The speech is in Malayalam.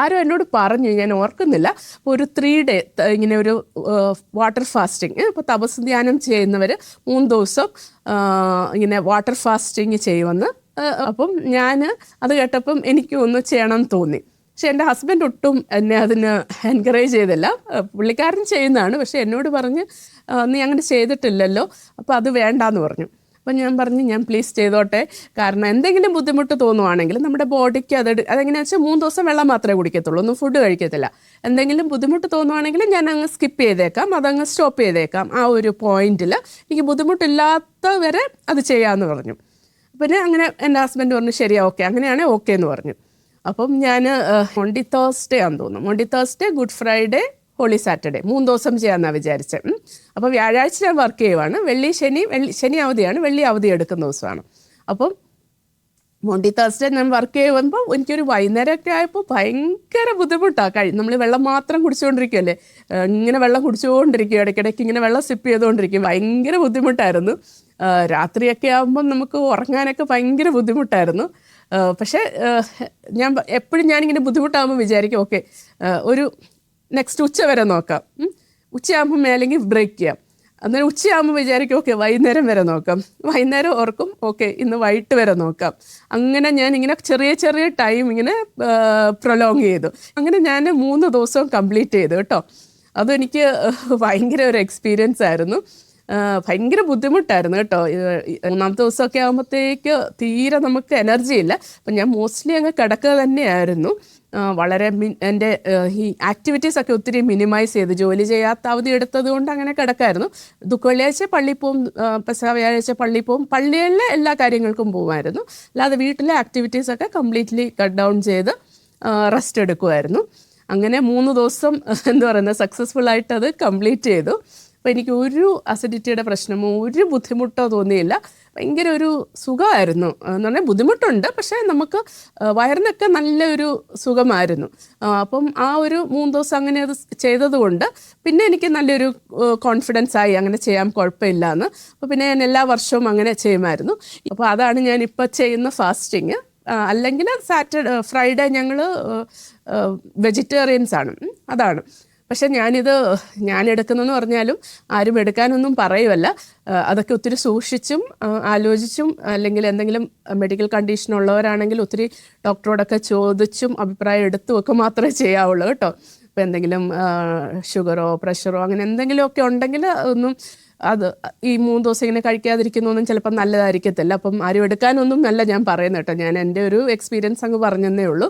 ആരോ എന്നോട് പറഞ്ഞു, ഞാൻ ഓർക്കുന്നില്ല, ഒരു 3 ഡേ ഇങ്ങനെ ഒരു വാട്ടർ ഫാസ്റ്റിങ്, ഇപ്പോൾ തപസ് ധ്യാനം ചെയ്യുന്നവർ 3 ദിവസം ഇങ്ങനെ വാട്ടർ ഫാസ്റ്റിങ് ചെയ്യുമെന്ന്. അപ്പം ഞാൻ അത് കേട്ടപ്പം എനിക്കും ഒന്ന് ചെയ്യണം എന്ന് തോന്നി. പക്ഷെ എൻ്റെ ഹസ്ബൻഡ് ഒട്ടും എന്നെ അതിന് എൻകറേജ് ചെയ്തില്ല. പുള്ളിക്കാരൻ ചെയ്യുന്നതാണ്, പക്ഷെ എന്നോട് പറഞ്ഞ് നീ അങ്ങനെ ചെയ്തിട്ടില്ലല്ലോ, അപ്പോൾ അത് വേണ്ടാന്ന് പറഞ്ഞു. അപ്പം ഞാൻ പറഞ്ഞു ഞാൻ പ്ലീസ് ചെയ്തോട്ടെ, കാരണം എന്തെങ്കിലും ബുദ്ധിമുട്ട് തോന്നുവാണെങ്കിൽ നമ്മുടെ ബോഡിക്ക് അതെങ്ങനെയാണെന്ന് വെച്ചാൽ 3 ദിവസം വെള്ളം മാത്രമേ കുടിക്കത്തുള്ളൂ, ഒന്നും ഫുഡ് കഴിക്കത്തില്ല. എന്തെങ്കിലും ബുദ്ധിമുട്ട് തോന്നുവാണെങ്കിൽ ഞാൻ അങ്ങ് സ്കിപ്പ് ചെയ്തേക്കാം, അതങ്ങ് സ്റ്റോപ്പ് ചെയ്തേക്കാം. ആ ഒരു പോയിന്റിൽ എനിക്ക് ബുദ്ധിമുട്ടില്ലാത്തവരെ അത് ചെയ്യാമെന്ന് പറഞ്ഞു. പിന്നെ അങ്ങനെ എൻ്റെ ഹസ്ബൻഡ് പറഞ്ഞു ശരിയാ, ഓക്കെ, അങ്ങനെയാണെങ്കിൽ ഓക്കെ എന്ന് പറഞ്ഞു. അപ്പം ഞാൻ മൊണ്ടി തേഴ്സ്ഡേ ആണെന്ന് തോന്നുന്നു, Maundy Thursday, Good Friday, Holy Saturday 3 ദിവസം ചെയ്യാമെന്നാണ് വിചാരിച്ചത്. അപ്പോൾ വ്യാഴാഴ്ച ഞാൻ വർക്ക് ചെയ്യുവാണ്, ശനി അവധിയാണ്, വെള്ളി അവധി എടുക്കുന്ന ദിവസമാണ്. അപ്പം മൊണ്ടി തേഴ്സ്ഡേ ഞാൻ വർക്ക് ചെയ്യുമ്പോൾ എനിക്കൊരു വൈകുന്നേരമൊക്കെ ആയപ്പോൾ ഭയങ്കര ബുദ്ധിമുട്ടാണ്. നമ്മൾ വെള്ളം മാത്രം കുടിച്ചുകൊണ്ടിരിക്കുകയല്ലേ, ഇങ്ങനെ വെള്ളം കുടിച്ചുകൊണ്ടിരിക്കും, ഇടയ്ക്കിടയ്ക്ക് ഇങ്ങനെ വെള്ളം സിപ്പ് ചെയ്തുകൊണ്ടിരിക്കും, ഭയങ്കര ബുദ്ധിമുട്ടായിരുന്നു. രാത്രിയൊക്കെ ആകുമ്പം നമുക്ക് ഉറങ്ങാനൊക്കെ ഭയങ്കര ബുദ്ധിമുട്ടായിരുന്നു. പക്ഷേ ഞാൻ എപ്പോഴും ഞാനിങ്ങനെ ബുദ്ധിമുട്ടാകുമ്പോൾ വിചാരിക്കും ഓക്കെ, ഒരു നെക്സ്റ്റ് ഉച്ച വരെ നോക്കാം, ഉച്ചയാകുമ്പോൾ മേലെങ്കിൽ ബ്രേക്ക് ചെയ്യാം. അന്നേരം ഉച്ചയാകുമ്പോൾ വിചാരിക്കും ഓക്കെ വൈകുന്നേരം വരെ നോക്കാം, വൈകുന്നേരം ഓർക്കും ഓക്കെ ഇന്ന് വൈകിട്ട് വരെ നോക്കാം. അങ്ങനെ ഞാൻ ഇങ്ങനെ ചെറിയ ചെറിയ ടൈം ഇങ്ങനെ പ്രൊലോങ് ചെയ്തു. അങ്ങനെ ഞാൻ 3 ദിവസവും കംപ്ലീറ്റ് ചെയ്തു കേട്ടോ. അതെനിക്ക് ഭയങ്കര ഒരു എക്സ്പീരിയൻസ് ആയിരുന്നു. ഭയങ്കര ബുദ്ധിമുട്ടായിരുന്നു കേട്ടോ. 3-ാമത്തെ ദിവസമൊക്കെ ആകുമ്പോഴത്തേക്ക് തീരെ നമുക്ക് എനർജി ഇല്ല. അപ്പം ഞാൻ മോസ്റ്റ്ലി അങ്ങ് കിടക്കുക തന്നെയായിരുന്നു. വളരെ എൻ്റെ ഈ ആക്ടിവിറ്റീസൊക്കെ ഒത്തിരി മിനിമൈസ് ചെയ്ത്, ജോലി ചെയ്യാത്ത അവധി എടുത്തത് കൊണ്ട് അങ്ങനെ കിടക്കായിരുന്നു. വെള്ളിയാഴ്ച പള്ളിയിൽ പോവും, വ്യാഴാഴ്ച പള്ളിയിൽ പോവും, പള്ളിയിലെ എല്ലാ കാര്യങ്ങൾക്കും പോകുമായിരുന്നു. അല്ലാതെ വീട്ടിലെ ആക്ടിവിറ്റീസൊക്കെ കംപ്ലീറ്റ്ലി കട്ട് ഡൗൺ ചെയ്ത് റെസ്റ്റ് എടുക്കുമായിരുന്നു. അങ്ങനെ 3 ദിവസം എന്താ പറയുന്നത് സക്സസ്ഫുള്ളായിട്ട് അത് കംപ്ലീറ്റ് ചെയ്തു. അപ്പോൾ എനിക്ക് ഒരു അസിഡിറ്റിയുടെ പ്രശ്നമോ ഒരു ബുദ്ധിമുട്ടോ തോന്നിയില്ല. ഭയങ്കര ഒരു സുഖമായിരുന്നു എന്ന് പറഞ്ഞാൽ ബുദ്ധിമുട്ടുണ്ട്, പക്ഷേ നമുക്ക് വയറിനൊക്കെ നല്ലൊരു സുഖമായിരുന്നു. അപ്പം ആ ഒരു 3 ദിവസം അങ്ങനെ അത് ചെയ്തതുകൊണ്ട് പിന്നെ എനിക്ക് നല്ലൊരു കോൺഫിഡൻസ് ആയി, അങ്ങനെ ചെയ്യാൻ കുഴപ്പമില്ല എന്ന്. അപ്പോൾ പിന്നെ ഞാൻ എല്ലാ വർഷവും അങ്ങനെ ചെയ്യുമായിരുന്നു. അപ്പോൾ അതാണ് ഞാനിപ്പോൾ ചെയ്യുന്ന ഫാസ്റ്റിങ്. അല്ലെങ്കിൽ ഫ്രൈഡേ ഞങ്ങൾ വെജിറ്റേറിയൻസ് ആണ്, അതാണ്. പക്ഷെ ഞാൻ എടുക്കുന്നതെന്ന് പറഞ്ഞാലും ആരും എടുക്കാനൊന്നും പറയുമല്ല. അതൊക്കെ ഒത്തിരി സൂക്ഷിച്ചും ആലോചിച്ചും, അല്ലെങ്കിൽ എന്തെങ്കിലും മെഡിക്കൽ കണ്ടീഷൻ ഉള്ളവരാണെങ്കിൽ ഒത്തിരി ഡോക്ടറോടൊക്കെ ചോദിച്ചും അഭിപ്രായം എടുത്തും ഒക്കെ മാത്രമേ ചെയ്യാവുള്ളൂ കേട്ടോ. ഇപ്പോൾ എന്തെങ്കിലും ഷുഗറോ പ്രഷറോ അങ്ങനെ എന്തെങ്കിലുമൊക്കെ ഉണ്ടെങ്കിൽ അത് ഈ 3 ദിവസം ഇങ്ങനെ കഴിക്കാതിരിക്കുന്നതൊന്നും ചിലപ്പോൾ നല്ലതായിരിക്കത്തില്ല. അപ്പം ആരും എടുക്കാനൊന്നും അല്ല ഞാൻ പറയുന്നത് കേട്ടോ. ഞാൻ എൻ്റെ ഒരു എക്സ്പീരിയൻസ് അങ്ങ് പറഞ്ഞതേ ഉള്ളൂ.